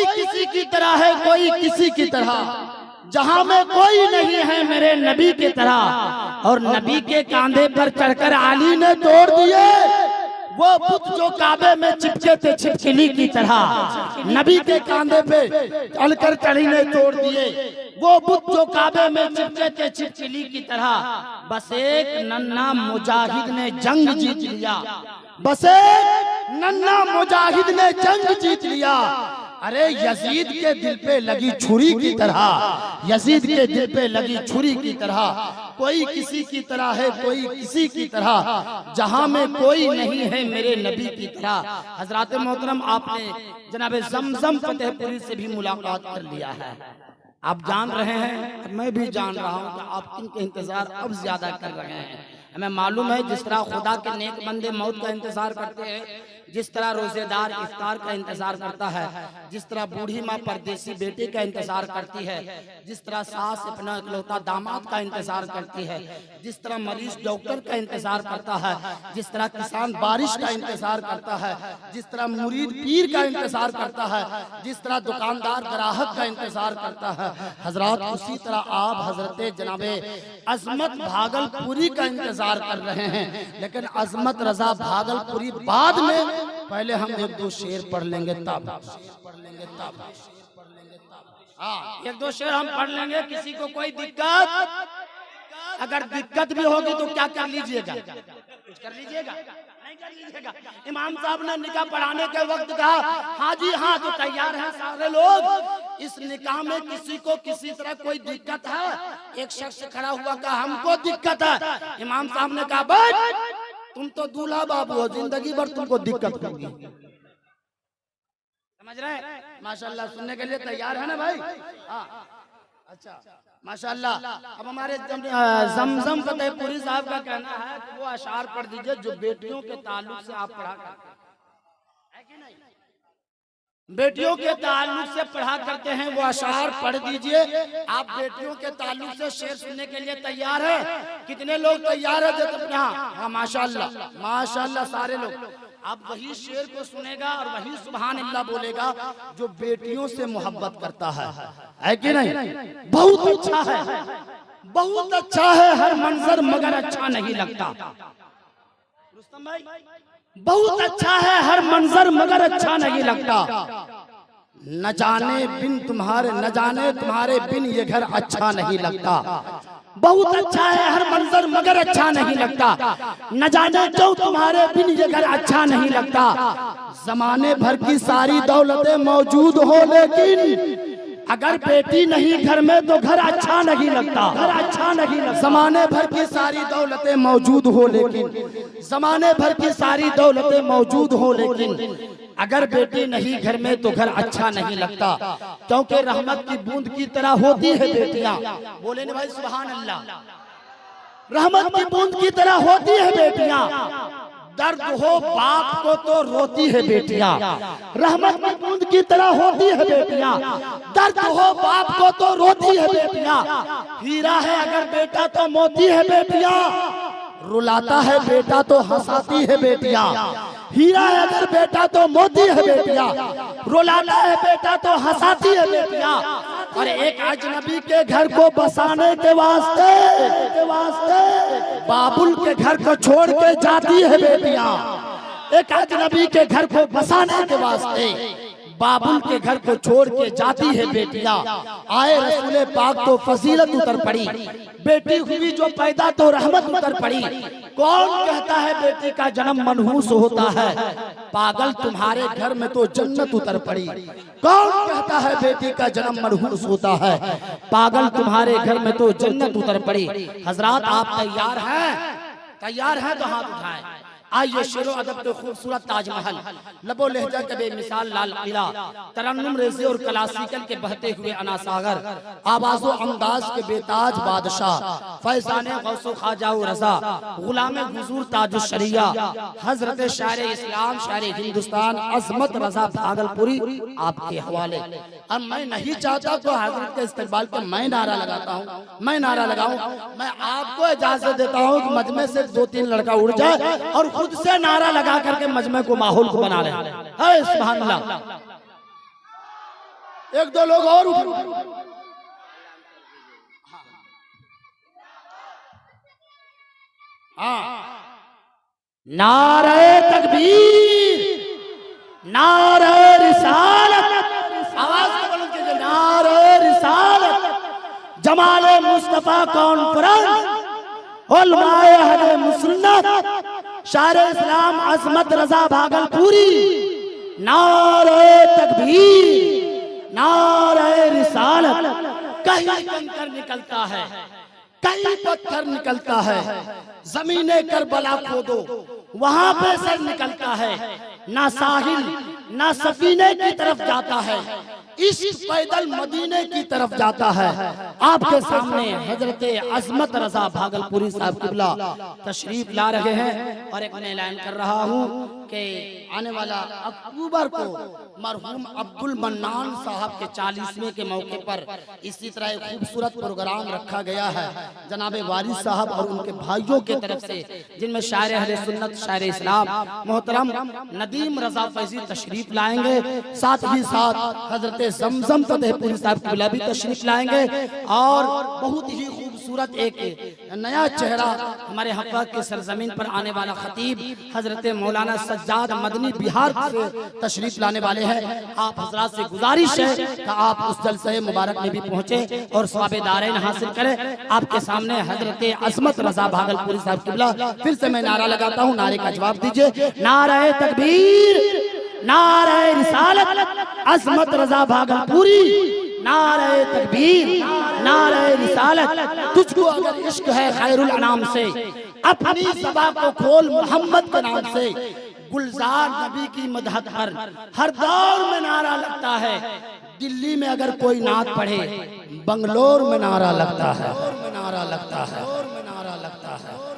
कोई किसी की तरह है, कोई किसी की तरह, जहां में कोई नहीं है मेरे नबी की तरह। और नबी के कांधे पर चढ़कर अली ने तोड़ दिए वो बुत जो काबे में चिपके थे छिपकली की तरह। नबी के कांधे पे चढ़कर अली ने तोड़ दिए वो बुत जो काबे में चिपके थे छिपकली की तरह। बस एक नन्हा मुजाहिद ने जंग जीत लिया, बस एक नन्हा मुजाहिद ने जंग जीत लिया। अरे यजीद के दिल पे लगी छुरी की तरह, यजीद के दिल पे लगी छुरी की तरह। कोई किसी की तरह है, कोई किसी की तरह, जहां में कोई नहीं है मेरे नबी की तरह। हजरत मोहतरम, आपने जनाब जमजम फतेहपुरी से भी मुलाकात कर लिया है। आप जान रहे हैं, मैं भी जान रहा हूं कि आप किनके इंतजार अब ज्यादा कर रहे हैं। हमें मालूम है जिस तरह खुदा के नेक बंदे मौत का इंतजार करते हैं, जिस तरह रोजेदार इफ्तार का इंतजार करता है, जिस तरह बूढ़ी माँ परदेसी बेटे का इंतजार करती है, जिस तरह सास अपना इकलौता दामाद का इंतजार करती है, जिस तरह मरीज डॉक्टर का इंतजार करता है, जिस तरह किसान बारिश का इंतजार करता है, जिस तरह मुरीद पीर का इंतजार करता है, जिस तरह दुकानदार ग्राहक का इंतजार करता है, हजरत उसी तरह आप हजरत जनाबे अजमत भागलपुरी का इंतजार कर रहे हैं। लेकिन अजमत रजा भागलपुरी बाद में, पहले हम एक दो शेर पढ़ लेंगे तब। हाँ, एक दो शेर हम पढ़ लेंगे। किसी को कोई दिक्कत, अगर दिक्कत भी होगी तो क्या कर लीजिएगा, कुछ कर लीजिएगा, नहीं कर लीजिएगा। इमाम साहब ने निकाह पढ़ाने के वक्त कहा, हाँ जी हाँ, तो तैयार हैं सारे लोग। इस निकाह में किसी को किसी तरह कोई दिक्कत है? एक शख्स खड़ा हुआ कहा, हमको दिक्कत है। इमाम साहब ने कहा, बस तुम तो दूल्हा बाबू हो, जिंदगी भर तुमको दिक्कत होगी। समझ रहे हैं? माशाल्लाह, सुनने के लिए तैयार है ना भाई? हाँ, अच्छा, माशाल्लाह। अब हमारे जमजम फतेहपुरी साहब का कहना है कि वो अशार पढ़ दीजिए जो बेटियों के ताल्लुक से आप पढ़ा करते हैं कि नहीं? बेटियों के ताल्लुक से पढ़ा करते हैं, वो अशार पढ़ दीजिए। आप बेटियों के ताल्लुक से शेर सुनने के लिए तैयार है? कितने लोग तैयार है? हाँ, माशाल्लाह माशाल्लाह, सारे लोग। आप वही शेर को सुनेगा और वही सुभान अल्लाह बोलेगा जो बेटियों से मोहब्बत करता है कि नहीं? बहुत अच्छा है, बहुत अच्छा है हर मंजर मगर अच्छा नहीं लगता। रुस्तम भाई, बहुत अच्छा है हर मंजर मगर अच्छा नहीं लगता। न जाने तुम्हारे बिन ये घर अच्छा नहीं लगता। बहुत अच्छा है हर मंजर मगर अच्छा नहीं लगता। न जाने क्यों तुम्हारे बिन ये घर अच्छा नहीं लगता। जमाने भर की सारी दौलतें मौजूद हो लेकिन अगर बेटी नहीं घर में तो घर अच्छा नहीं लगता, घर अच्छा नहीं लगता। जमाने भर की सारी दौलतें मौजूद हो लेकिन, जमाने भर की सारी दौलतें मौजूद हो लेकिन अगर बेटी नहीं घर में तो घर अच्छा नहीं लगता। क्योंकि रहमत की बूंद की तरह होती है बेटियां। बोले ना भाई सुभान अल्लाह। रहमत की बूंद की तरह होती है बेटियां। दर्द हो बाप को तो रोती है बेटियां। रहमत की बूंद की तरह होती है बेटियां। दर्द हो बाप को तो रोती है बेटियां। हीरा है अगर बेटा तो मोती है बेटियां। रुलाता है बेटा तो हंसाती है बेटियां। हीरा है अगर बेटा तो मोती है बेटियां। रुलाता है बेटा तो हंसाती है बेटियां। और एक अजनबी के घर को बसाने के वास्ते बाबुल के घर को छोड़ के जाती है बेटियां। एक अजनबी के घर को बसाने के वास्ते बाबुल के घर को छोड़ के जाती है बेटियां। आए रसूले पाक तो फजीलत उतर पड़ी। बेटी हुई जो पैदा तो रहमत उतर पड़ी। कौन कहता है बेटी का जन्म मनहूस होता है? पागल तुम्हारे घर में तो जन्नत उतर पड़ी। कौन कहता है बेटी का जन्म मनहूस होता है? पागल तुम्हारे घर में तो जन्नत उतर पड़ी। हजरात, आप तैयार हैं? तैयार हैं तो हाथ उठाएं। आइए शेरो अदब तो खूबसूरत ताजमहल, लबो लहजा के बेमिसाल लाल किला, तरन्नुम रेज़ी और क्लासिकल के बहते हुए अनासागर, आवाज़ो अंदाज के बेताज बादशाह, फैज़ाने गौसो ख्वाजा रज़ा, गुलाम हुज़ूर ताजुश शरिया, हजरत शायर इस्लाम शायर हिंदुस्तान अज़मत रज़ा भागलपुरी आपके हवाले। अब मैं नहीं चाहता तो हजरत के इस्तकबाल पे मैं नारा लगाता हूँ, मैं नारा लगाऊं। मैं आपको इजाजत देता हूँ कि मजमे से 2-3 लड़का उड़ जाए और खुद से नारा लगा करके मजमे को माहौल को बना ले। सुभान अल्लाह। एक दो लोग और उठे। हाँ, नारे तकबीर, नारे रिसालत, आवाज को बुलंद कीजिए, नारे रिसालत, जमाले मुस्तफा कॉन्फ्रेंस, उलमाए अहले सुन्नत, शारे इस्लाम अजमत रजा भागलपुरी, नारे तकबीर, नारे रिसालत। कहीं कंकर निकलता है, कहीं पत्थर निकलता है, जमीने करबला खोदो वहां पे सर निकलता है, ना साहिल ना सफीने की तरफ जाता है, इश्क पैदल मदीने की तरफ जाता है। आपके सामने हजरत अजमत रजा भागलपुरी साहब किबला तशरीफ ला रहे हैं और एक मैं ऐलान कर रहा हूँ कि आने वाला अक्टूबर को मरहूम अब्दुल मन्नान साहब के 40वें के मौके पर इसी तरह एक खूबसूरत प्रोग्राम रखा गया है जनाबे वारिस साहब और उनके भाइयों की तरफ से, जिनमें शायर अहले सुन्नत शायर इस्लाम मोहतरम नदीम रजा फैजी तशरीफ लाएंगे, साथ ही साथ हजरत जमजम फतेहपुरी साहब किबला भी तशरीफ लाएंगे और बहुत ही खूबसूरत एक नया चेहरा हमारे हक़ के सरजमीन पर आने वाला खतीब हजरत मौलाना सज्जाद मदनी बिहार से तशरीफ लाने वाले हैं। आप हजरात से गुजारिश है कि आप उस जलसे मुबारक में भी पहुंचे और सवाबे दारैन हासिल करें। आपके सामने हजरत अजमत रजा भागलपुरी साहब किबला, फिर से मैं नारा लगाता हूँ, नारे का जवाब दीजिए, नारे तकबीर, नारे रिसालत, अजमत रजा भागलपुरी, नारे तकबीर, नारे रिसालत। तुझको अगर इश्क है खैरुल अनाम से, अपनी ज़बान को खोल मोहम्मद के नाम से, गुलजार नबी की मदहत पर हर दौर में नारा लगता है। दिल्ली में अगर कोई नात पढ़े, बंगलोर में नारा लगता है, नारा लगता है, नारा लगता है।